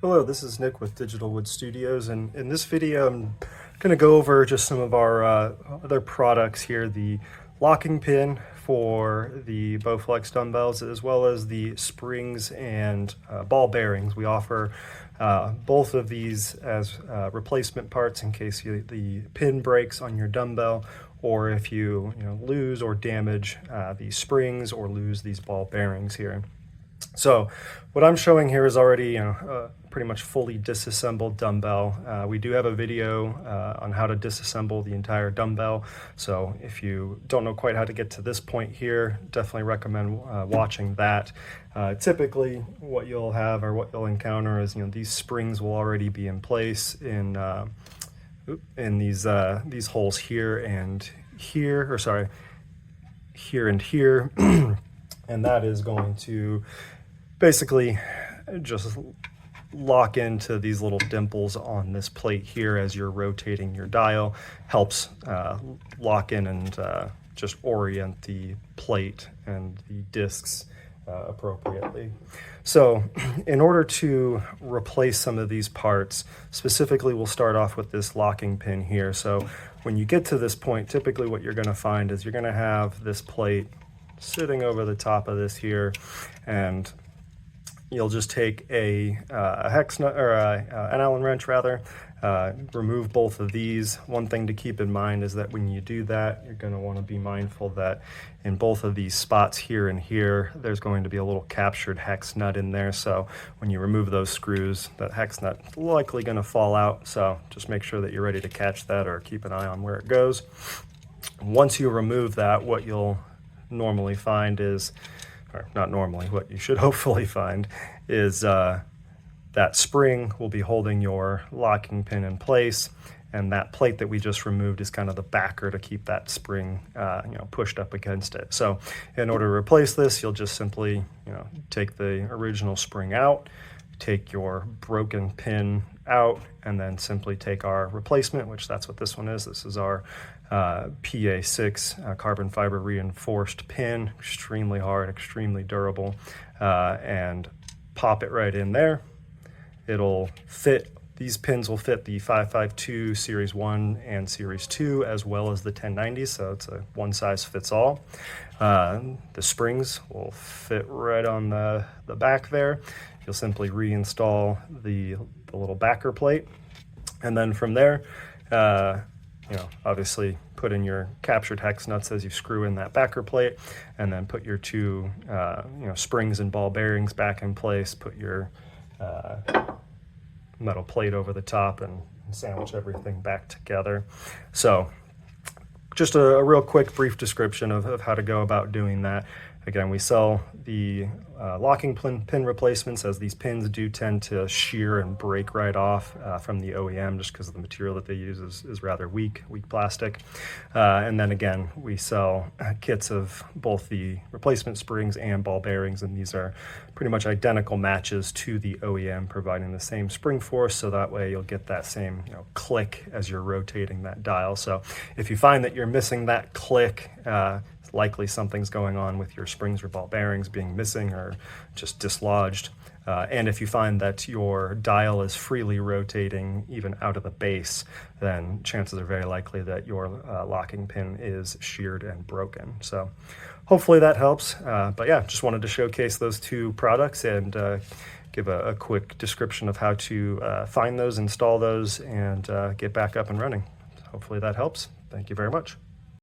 Hello, this is Nick with Digital Wood Studios, and in this video I'm going to go over just some of our other products here, the locking pin for the BowFlex dumbbells, as well as the springs and ball bearings. We offer both of these as replacement parts in case the pin breaks on your dumbbell, or if you lose or damage the springs or lose these ball bearings here. So what I'm showing here is already pretty much fully disassembled dumbbell. We do have a video on how to disassemble the entire dumbbell, so if you don't know quite how to get to this point here, definitely recommend watching that. Typically what you'll have or what you'll encounter is these springs will already be in place in these holes here and here, or sorry, here and here. And that is going to basically just lock into these little dimples on this plate here as you're rotating your dial. Helps lock in and just orient the plate and the discs appropriately. So in order to replace some of these parts, specifically we'll start off with this locking pin here. So when you get to this point, typically what you're going to find is you're going to have this plate sitting over the top of this here, and you'll just take a hex nut, or an Allen wrench rather, remove both of these. One thing to keep in mind is that when you do that, you're going to want to be mindful that in both of these spots here and here, there's going to be a little captured hex nut in there. So when you remove those screws, that hex nut is likely going to fall out. So just make sure that you're ready to catch that, or keep an eye on where it goes. Once you remove that, what you'll normally find is, or not normally, what you should hopefully find is that spring will be holding your locking pin in place, and that plate that we just removed is kind of the backer to keep that spring pushed up against it. So in order to replace this, you'll just simply take the original spring out, take your broken pin out, and then simply take our replacement, which that's what this one is. This is our PA6 carbon fiber reinforced pin, extremely hard, extremely durable, and pop it right in there. It'll fit. These pins will fit the 552 Series 1 and Series 2, as well as the 1090, so it's a one size fits all. The springs will fit right on the back there. You'll simply reinstall the little backer plate, and then from there, obviously put in your captured hex nuts as you screw in that backer plate, and then put your two springs and ball bearings back in place, put your metal plate over the top, and sandwich everything back together. So just a real quick brief description of how to go about doing that. Again, we sell the locking pin replacements, as these pins do tend to shear and break right off from the OEM, just because the material that they use is rather weak plastic. And then again, we sell kits of both the replacement springs and ball bearings, and these are pretty much identical matches to the OEM, providing the same spring force, so that way you'll get that same click as you're rotating that dial. So if you find that you're missing that click, likely something's going on with your springs or ball bearings being missing or just dislodged. And if you find that your dial is freely rotating even out of the base, then chances are very likely that your locking pin is sheared and broken. So hopefully that helps. But yeah, just wanted to showcase those two products and give a quick description of how to find those, install those, and get back up and running. Hopefully that helps. Thank you very much.